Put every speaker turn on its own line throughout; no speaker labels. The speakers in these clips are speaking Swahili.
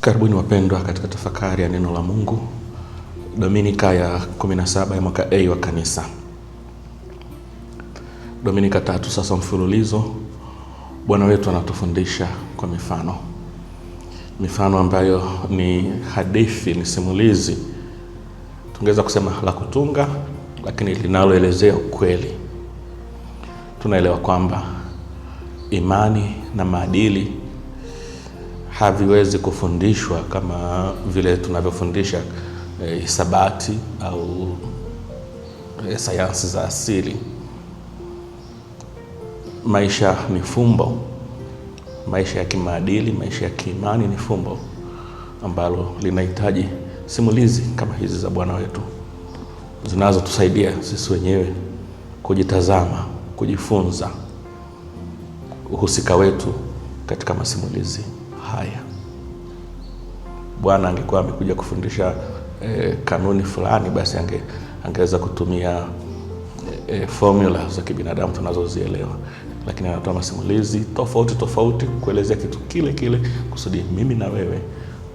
Karibuni wapendwa katika tafakari ya neno la Mungu, Dominika ya 17 ya mwaka A wa kanisa. Dominika 3 sasa mfululizo. Bwana wetu anatufundisha kwa mifano. Mifano ambayo ni hadithi, ni simulizi. Tungeweza kusema la kutunga, lakini linaloelezea ukweli. Tunaelewa kwamba imani na maadili haviwezi kufundishwa kama vile tunavyofundisha hisabati au sayansi za asili. Maisha ni fumbo. Maisha ya kimaadili, maisha ya kiimani ni fumbo ambalo linahitaji simulizi kama hizi za Bwana wetu, zinazotusaidia sisi wenyewe kujitazama, kujifunza uhusika wetu katika masimulizi haya. Bwana angekuwa amekuja kufundisha kanuni fulani, basi angeweza kutumia formula za kibinadamu tunazozielewa, lakini anatoa masimulizi tofauti kuelezea kitu kile kile kusudi mimi na wewe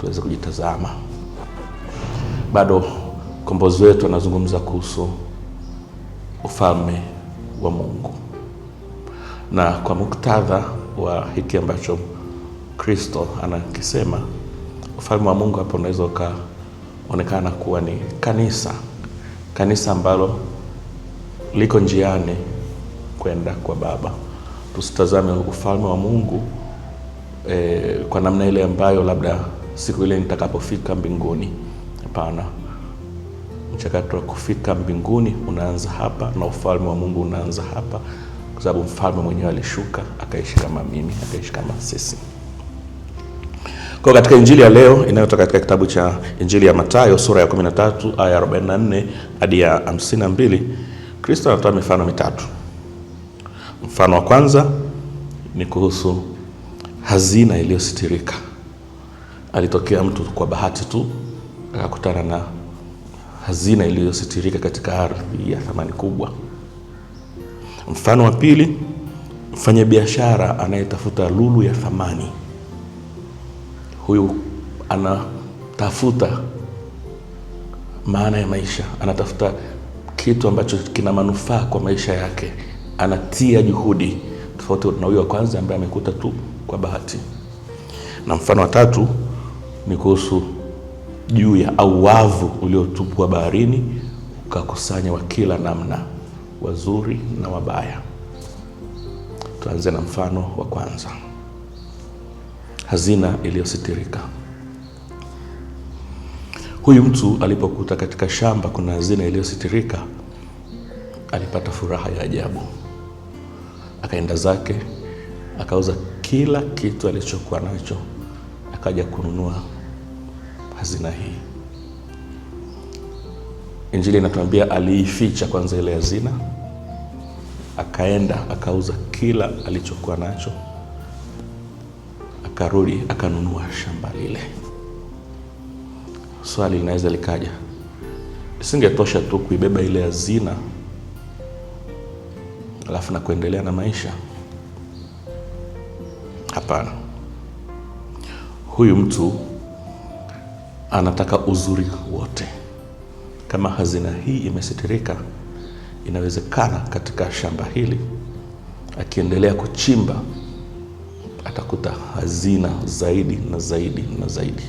tuweze kujitazama. Bado kombozi wetu anazungumza kuhusu ufalme wa Mungu, na kwa muktadha wa hiki ambacho Kristo anakisema, ufalme wa Mungu hapo unaweza ukaonekana kuwa ni kanisa ambalo liko njiani kwenda kwa Baba. Tusitazame ufalme wa Mungu kwa namna ile ambayo labda siku ile nitakapofika mbinguni. Hapana. Mchakato wa kufika mbinguni unaanza hapa, na ufalme wa Mungu unaanza hapa, kwa sababu mfalme mwenyewe alishuka akaishi kama mimi, akaishi kama sisi. Kwa katika injili ya leo inayotoka katika kitabu cha Injili ya Mathayo sura ya 13 aya 44 hadi ya 52, Kristo anatoa mifano mitatu. Mfano wa kwanza ni kuhusu hazina iliyositirika. Alitokea mtu kwa bahati tu akakutana na hazina iliyositirika katika ardhi ya thamani kubwa. Mfano wa pili, mfanyabiashara anayetafuta lulu ya thamani. Huyu anatafuta maana ya maisha, anatafuta kitu ambacho kina manufaa kwa maisha yake, anatia juhudi, tofauti na huyo wa kwanza ambaye amekuta tu kwa bahati. Na mfano wa tatu ni kuhusu juu ya au wavu uliotupwa baharini ukakusanya wa kila namna, wazuri na wabaya. Tuanze na mfano wa kwanza, hazina iliyositirika. Huyu mtu alipokuta katika shamba kuna hazina iliyositirika, alipata furaha ya ajabu. Akaenda zake, akauza kila kitu alichokuwa nacho, akaja kununua hazina hii. Injili inatuambia aliificha kwanza ile hazina, akaenda akauza kila alichokuwa nacho, akarudi akanunua shamba lile. Swali linaweza likaja, isingetosha tu kuibeba ile hazina alafu na kuendelea na maisha? Hapana. Huyu mtu anataka uzuri wote. Kama hazina hii imesitirika, inawezekana katika shamba hili akiendelea kuchimba atakuta hazina zaidi na zaidi na zaidi.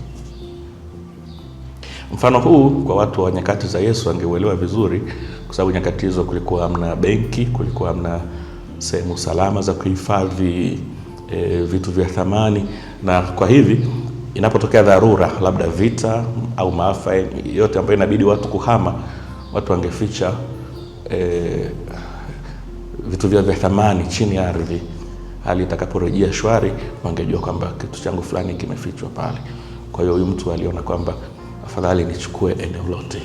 Mfano huu kwa watu wa nyakati za Yesu angeuelewa vizuri, kwa sababu nyakati hizo kulikuwa hamna benki, kulikuwa hamna sehemu salama za kuhifadhi vitu vya thamani, na kwa hivi inapotokea dharura, labda vita au maafa yote ambayo inabidi watu kuhama, watu wangeficha vitu vya thamani chini ya ardhi. Hali itakaporejea shwari, wangejua kwamba kitu changu fulani kimefichwa pale. Kwa hiyo huyu mtu aliona kwamba afadhali nichukue eneo lote,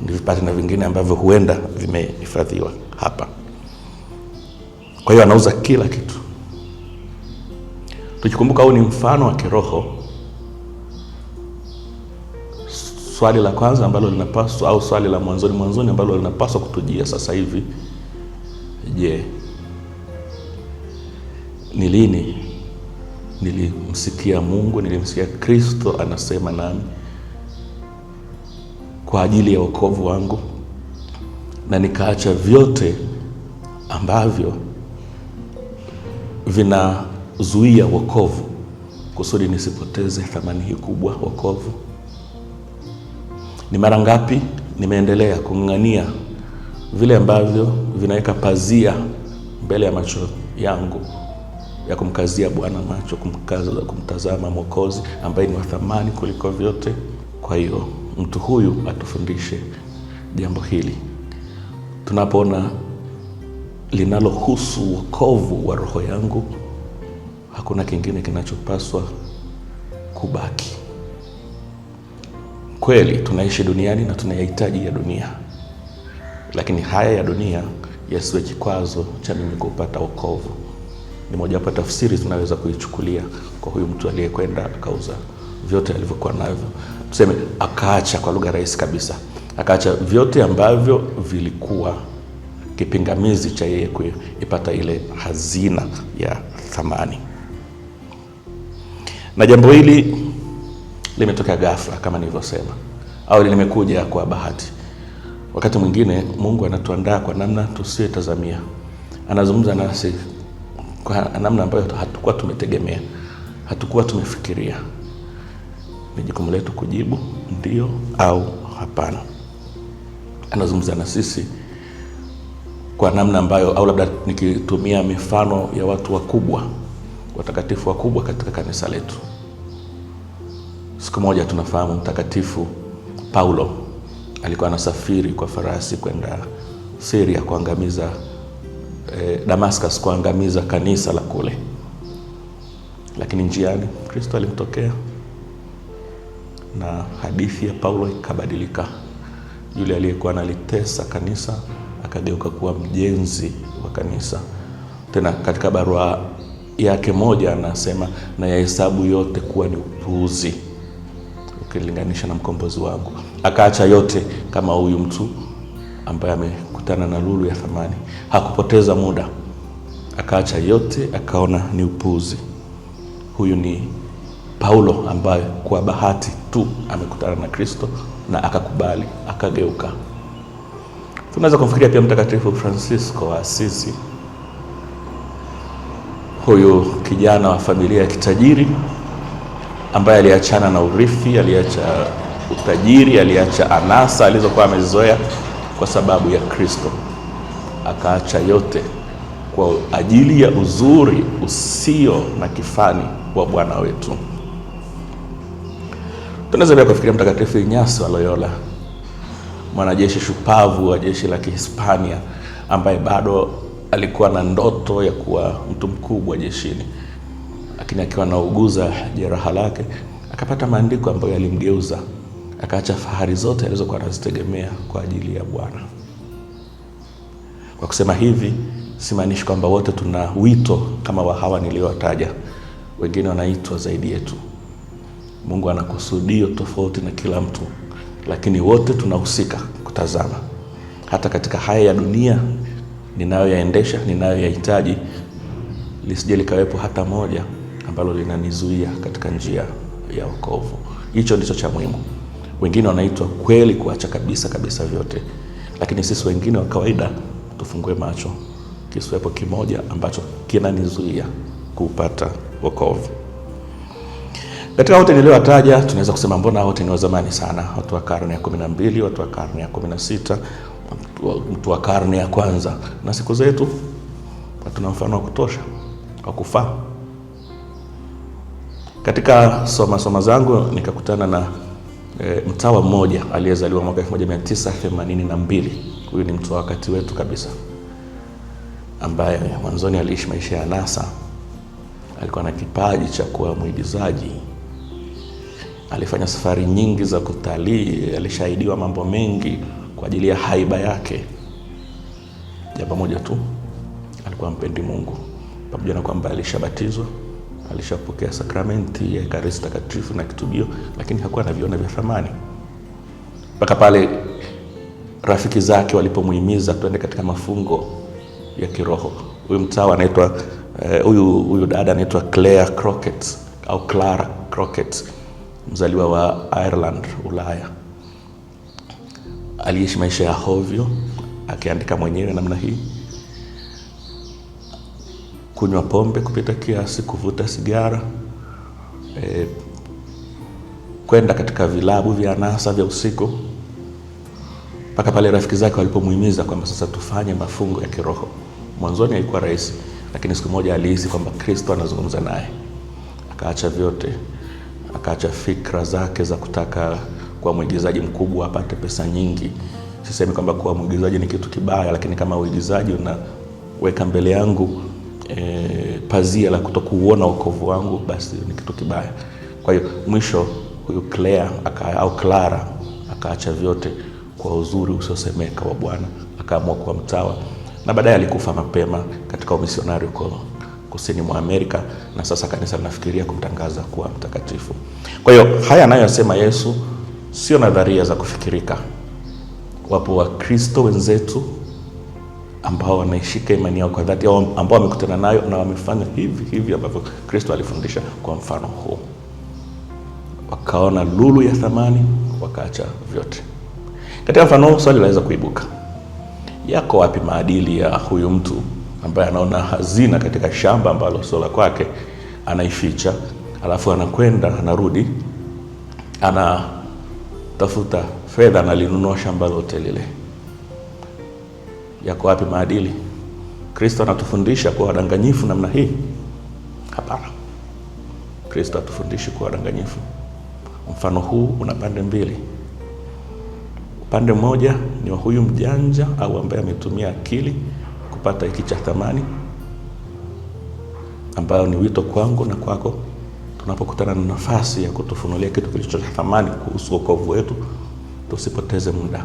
nivipate na vingine ambavyo huenda vimehifadhiwa hapa. Kwa hiyo anauza kila kitu. Tukikumbuka huu ni mfano wa kiroho, swali la kwanza ambalo linapaswa, au swali la mwanzoni ambalo linapaswa kutujia sasa hivi, je, ni lini nilimsikia Mungu, nilimsikia Kristo anasema nami kwa ajili ya wokovu wangu, na nikaacha vyote ambavyo vinazuia wokovu kusudi nisipoteze thamani hii kubwa, wokovu. Ni mara ngapi nimeendelea kung'ang'ania vile ambavyo vinaweka pazia mbele ya macho yangu ya kumkazia Bwana macho, kumtazama Mwokozi ambaye ni wa thamani kuliko vyote. Kwa hiyo mtu huyu atufundishe jambo hili. Tunapoona linalohusu wokovu wa roho yangu, hakuna kingine kinachopaswa kubaki. Kweli tunaishi duniani na tunayahitaji ya dunia, lakini haya ya dunia yasiwe kikwazo cha mimi kupata wokovu. Ni moja wapo tafsiri tunaweza kuichukulia kwa huyu mtu aliyekwenda akauza vyote alivyokuwa navyo. Tuseme akaacha, kwa lugha rahisi kabisa, akaacha vyote ambavyo vilikuwa kipingamizi cha yeye kuipata ile hazina ya thamani. Na jambo hili limetokea ghafla kama nilivyosema, au limekuja kwa bahati. Wakati mwingine Mungu anatuandaa kwa namna tusiyotazamia. Anazungumza nasi kwa namna ambayo hatukuwa tumetegemea, hatukuwa tumefikiria. Ni jukumu letu kujibu ndio au hapana. Anazungumza na sisi kwa namna ambayo, au labda nikitumia mifano ya watu wakubwa, watakatifu wakubwa katika kanisa letu. Siku moja tunafahamu mtakatifu Paulo alikuwa anasafiri kwa farasi kwenda Syria kuangamiza Damascus, kuangamiza kanisa la kule. Lakini njiani Kristo alimtokea na hadithi ya Paulo ikabadilika. Yule aliyekuwa analitesa kanisa akageuka kuwa mjenzi wa kanisa. Tena katika barua yake moja anasema, na yahesabu yote kuwa ni upuuzi ukilinganisha na mkombozi wangu. Akaacha yote kama huyu mtu ambaye amekutana na lulu ya thamani. Hakupoteza muda, akaacha yote, akaona ni upuuzi. Huyu ni Paulo ambaye kwa bahati tu amekutana na Kristo na akakubali, akageuka. Tunaweza kumfikiria pia mtakatifu Francisco wa Assisi. Huyu kijana wa familia ya kitajiri ambaye aliachana na urithi, aliacha utajiri, aliacha anasa alizokuwa amezoea kwa sababu ya Kristo. Akaacha yote kwa ajili ya uzuri usio na kifani wa Bwana wetu. Tunaweza pia kufikiria mtakatifu Ignasi wa Loyola, mwanajeshi shupavu wa jeshi la Kihispania ambaye bado alikuwa na ndoto ya kuwa mtu mkubwa jeshini. Lakini akiwa anauguza jeraha lake, akapata maandiko ambayo yalimgeuza, akaacha fahari zote alizokuwa anazitegemea kwa ajili ya Bwana. Kwa kusema hivi, simaanishi kwamba wote tuna wito kama wa hawa niliowataja. Wengine wanaitwa zaidi yetu. Mungu ana kusudio tofauti na kila mtu, lakini wote tunahusika kutazama. Hata katika haya ya dunia ninayoyaendesha, ninayoyahitaji, lisije likawepo hata moja ambalo linanizuia katika njia ya wokovu. Hicho ndicho cha muhimu. Wengine wanaitwa kweli kuacha kabisa vyote, lakini sisi wengine wa kawaida tufungue macho, kisiwepo kimoja ambacho kinanizuia kupata wokovu. Katika wote niliowataja, tunaweza kusema mbona wote ni wa zamani sana. Watu wa karne ya 12, watu wa karne ya 16, mtu wa karne ya kwanza. Na siku zetu hatuna mfano wa kutosha wa kufaa. Katika soma zangu nikakutana na mtawa mmoja aliyezaliwa mwaka 1982. Huyu ni mtu wa wakati wetu kabisa, ambaye mwanzoni aliishi maisha ya anasa. Alikuwa na kipaji cha kuwa mwigizaji. Alifanya safari nyingi za kutalii, alishahidiwa mambo mengi kwa ajili ya haiba yake. Jambo moja tu, alikuwa mpendi Mungu. Pamoja na kwamba alishabatizwa, alishapokea sakramenti ya Ekaristi Takatifu na kitubio, lakini hakuwa anaviona vya thamani. Mpaka pale rafiki zake walipomuhimiza twende katika mafungo ya kiroho. Huyu mtawa anaitwa Huyu dada anaitwa Claire Crockett au Clara Crockett, mzaliwa wa Ireland, Ulaya. Aliishi maisha ya hovyo, akiandika mwenyewe namna hii: kunywa pombe kupita kiasi, kuvuta sigara, kwenda katika vilabu vya anasa vya usiku, mpaka pale rafiki zake walipomuhimiza kwamba sasa tufanye mafungo ya kiroho. Mwanzoni haikuwa rahisi, lakini siku moja alihisi kwamba Kristo anazungumza naye. Akaacha vyote, akaacha fikra zake za kutaka kuwa mwigizaji mkubwa, apate pesa nyingi. Sisemi kwamba kuwa mwigizaji ni kitu kibaya, lakini kama uigizaji unaweka mbele yangu pazia la kutokuona wokovu wangu, basi ni kitu kibaya. Kwa hiyo mwisho huyu Claire au Clara akaacha vyote kwa uzuri usiosemeka wa Bwana, akaamua kuwa mtawa, na baadaye alikufa mapema katika umisionari huko kusini mwa Amerika, na sasa kanisa linafikiria kumtangaza kuwa mtakatifu. Kwa hiyo haya anayosema Yesu sio nadharia za kufikirika. Wapo Wakristo wenzetu ambao wanaishika imani yao kwa dhati, ambao wamekutana nayo na wamefanya hivi ambavyo Kristo alifundisha kwa mfano huu. Wakaona lulu ya thamani, wakaacha vyote. Katika mfano huu swali laweza kuibuka: yako wapi maadili ya huyu mtu ambaye anaona hazina katika shamba ambalo sio la kwake, anaificha, alafu anakwenda, anarudi, anatafuta fedha na linunua shamba lote lile? Yako wapi maadili? Kristo anatufundisha kuwa wadanganyifu namna hii? Hapana. Kristo atufundishi kuwa wadanganyifu. Mfano huu una pande mbili. Upande mmoja ni wa huyu mjanja au ambaye ametumia akili kupata hiki cha thamani, ambayo ni wito kwangu na kwako. Tunapokutana na nafasi ya kutufunulia kitu kilicho cha thamani kuhusu wokovu wetu, tusipoteze muda.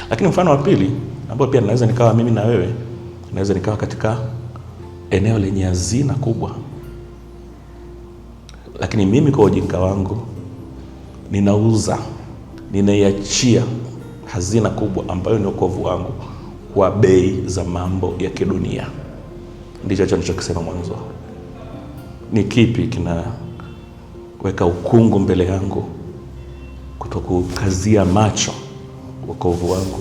Lakini mfano wa pili, ambao pia naweza nikawa mimi na wewe, naweza nikawa katika eneo lenye hazina kubwa, lakini mimi kwa ujinga wangu ninaiachia hazina kubwa ambayo ni wokovu wangu kwa bei za mambo ya kidunia. Ndicho nilichokisema mwanzo. Ni kipi kinaweka ukungu mbele yangu kutokukazia macho wokovu wangu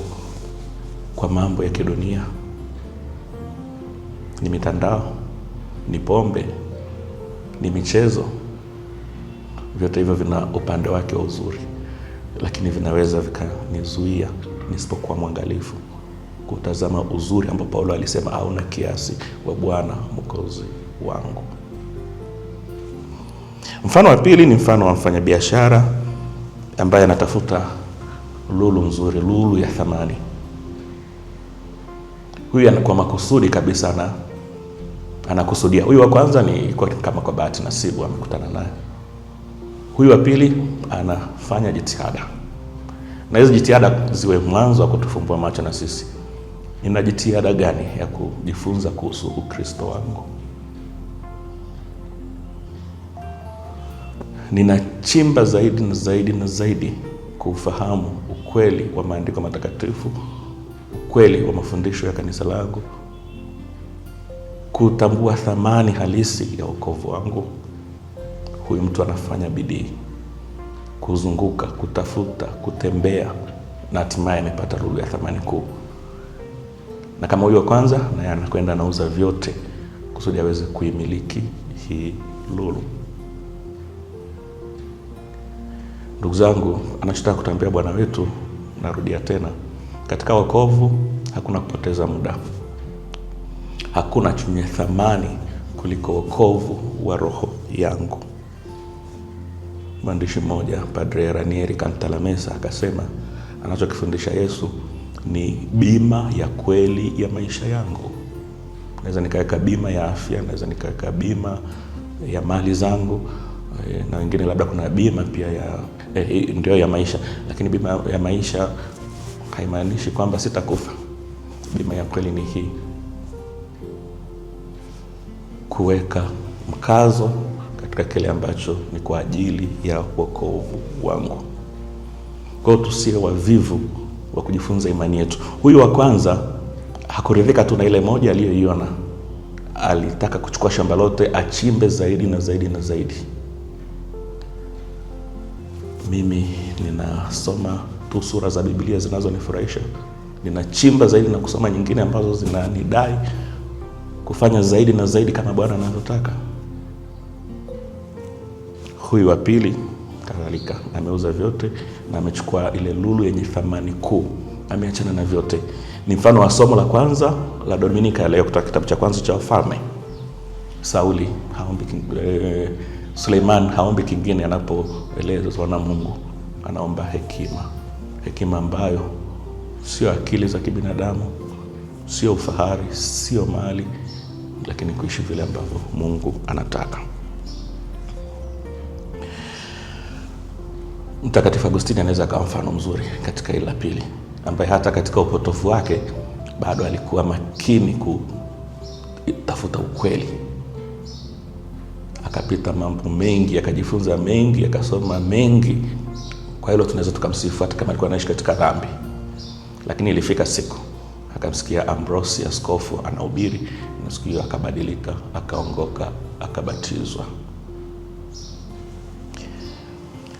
kwa mambo ya kidunia? Ni mitandao, ni pombe, ni michezo. Vyote hivyo vina upande wake wa uzuri, lakini vinaweza vikanizuia nisipokuwa mwangalifu kutazama uzuri ambao Paulo alisema hauna kiasi wa Bwana Mwokozi wangu. Mfano wa pili ni mfano wa mfanyabiashara ambaye anatafuta lulu nzuri, lulu ya thamani. Huyu anakuwa makusudi kabisa, anakusudia. Huyu wa kwanza ni kama kwa bahati nasibu amekutana naye. Huyu wa pili anafanya jitihada, na hizo jitihada ziwe mwanzo wa kutufumbua macho na sisi. Nina jitihada gani ya kujifunza kuhusu Ukristo wangu? Ninachimba zaidi na zaidi na zaidi kufahamu ukweli wa maandiko matakatifu, ukweli wa mafundisho ya kanisa langu, kutambua thamani halisi ya wokovu wangu. Huyu mtu anafanya bidii kuzunguka, kutafuta, kutembea, na hatimaye amepata lulu ya thamani kuu. Na kama huyu wa kwanza, naye anakwenda anauza vyote kusudi aweze kuimiliki hii lulu. Ndugu zangu, anachotaka kutambia Bwana wetu, narudia tena, katika wokovu hakuna kupoteza muda. Hakuna chenye thamani kuliko wokovu wa roho yangu. Mwandishi mmoja, Padre Ranieri Cantalamessa, akasema anachokifundisha Yesu ni bima ya kweli ya maisha yangu. Naweza nikaweka bima ya afya, naweza nikaweka bima ya mali zangu, na wengine labda kuna bima pia ya ndio ya maisha, lakini bima ya maisha haimaanishi kwamba sitakufa. Bima ya kweli ni hii: kuweka mkazo katika kile ambacho ni kwa ajili ya wokovu wangu. Kwa hiyo tusiwe wavivu wa kujifunza imani yetu. Huyu wa kwanza hakuridhika tu na ile moja aliyoiona, alitaka kuchukua shamba lote, achimbe zaidi na zaidi na zaidi. Mimi ninasoma tu sura za Biblia zinazonifurahisha, ninachimba zaidi na kusoma nyingine ambazo zinanidai kufanya zaidi na zaidi kama Bwana anavyotaka. Huyu wa pili kadhalika, ameuza vyote na amechukua ile lulu yenye thamani kuu, ameachana na vyote. Ni mfano wa somo la kwanza la Dominika leo kutoka kitabu cha kwanza cha Wafalme. Sauli haombi Suleiman haombi kingine anapoelezwa na Mungu, anaomba hekima ambayo sio akili za kibinadamu, sio ufahari, sio mali, lakini kuishi vile ambavyo Mungu anataka. Mtakatifu Agustini anaweza kuwa mfano mzuri katika ile la pili, ambaye hata katika upotofu wake bado alikuwa makini kutafuta ukweli. Akapita mambo mengi, akajifunza mengi, akasoma mengi. Kwa hilo tunaweza tukamsifu hata kama alikuwa anaishi katika dhambi. Lakini ilifika siku akamsikia Ambrose askofu anahubiri, na siku hiyo akabadilika, akaongoka, akabatizwa.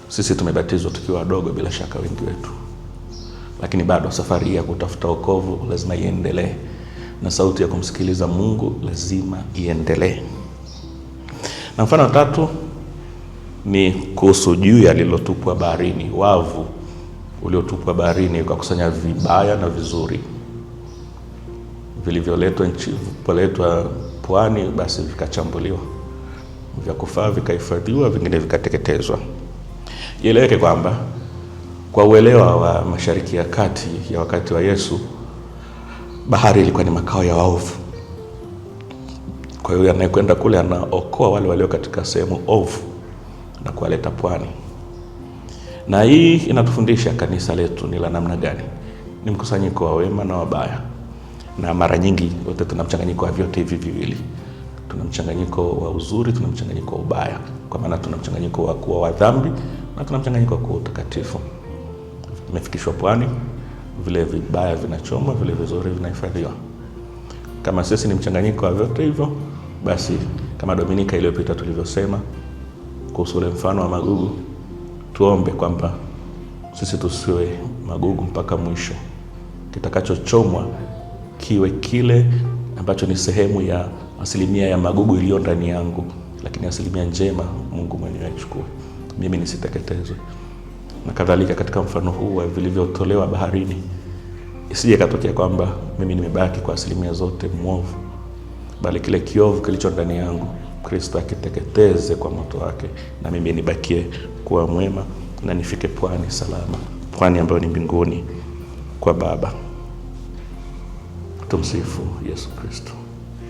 Sisi tumebatizwa tukiwa wadogo bila shaka wengi wetu. Lakini bado safari ya kutafuta wokovu lazima iendelee, na sauti ya kumsikiliza Mungu lazima iendelee. Na mfano wa tatu ni kuhusu juu lililotupwa baharini, wavu uliotupwa baharini ukakusanya vibaya na vizuri. Vilivyoletwa pwani basi vikachambuliwa, vya kufaa vikahifadhiwa, vingine vikateketezwa. Ieleweke kwamba kwa uelewa wa Mashariki ya Kati ya wakati wa Yesu, bahari ilikuwa ni makao ya waovu. Kwa hiyo anayekwenda kule anaokoa wale walio katika sehemu ovu na kuwaleta pwani. Na hii inatufundisha kanisa letu ni la namna gani? Ni mkusanyiko wa wema na wabaya. Na mara nyingi wote tuna mchanganyiko wa vyote hivi viwili. Tuna mchanganyiko wa uzuri, tuna mchanganyiko wa ubaya. Kwa maana tuna mchanganyiko wa kuwa wa dhambi na tuna mchanganyiko wa kuwa utakatifu. Tumefikishwa pwani, vile vibaya vinachomwa, vile vizuri vinahifadhiwa. Kama sisi ni mchanganyiko wa vyote hivyo, basi kama Dominika iliyopita tulivyosema kuhusu ule mfano wa magugu, tuombe kwamba sisi tusiwe magugu mpaka mwisho. Kitakachochomwa kiwe kile ambacho ni sehemu ya asilimia ya magugu iliyo ndani yangu, lakini asilimia njema Mungu mwenyewe achukue, mimi nisiteketezwe. Na kadhalika katika mfano huu wa vilivyotolewa baharini, isije katokea kwamba mimi nimebaki kwa asilimia zote mwovu, bali kile kiovu kilicho ndani yangu Kristo akiteketeze kwa moto wake, na mimi nibakie kuwa mwema na nifike pwani salama, pwani ambayo ni mbinguni kwa Baba. Tumsifu Yesu Kristo.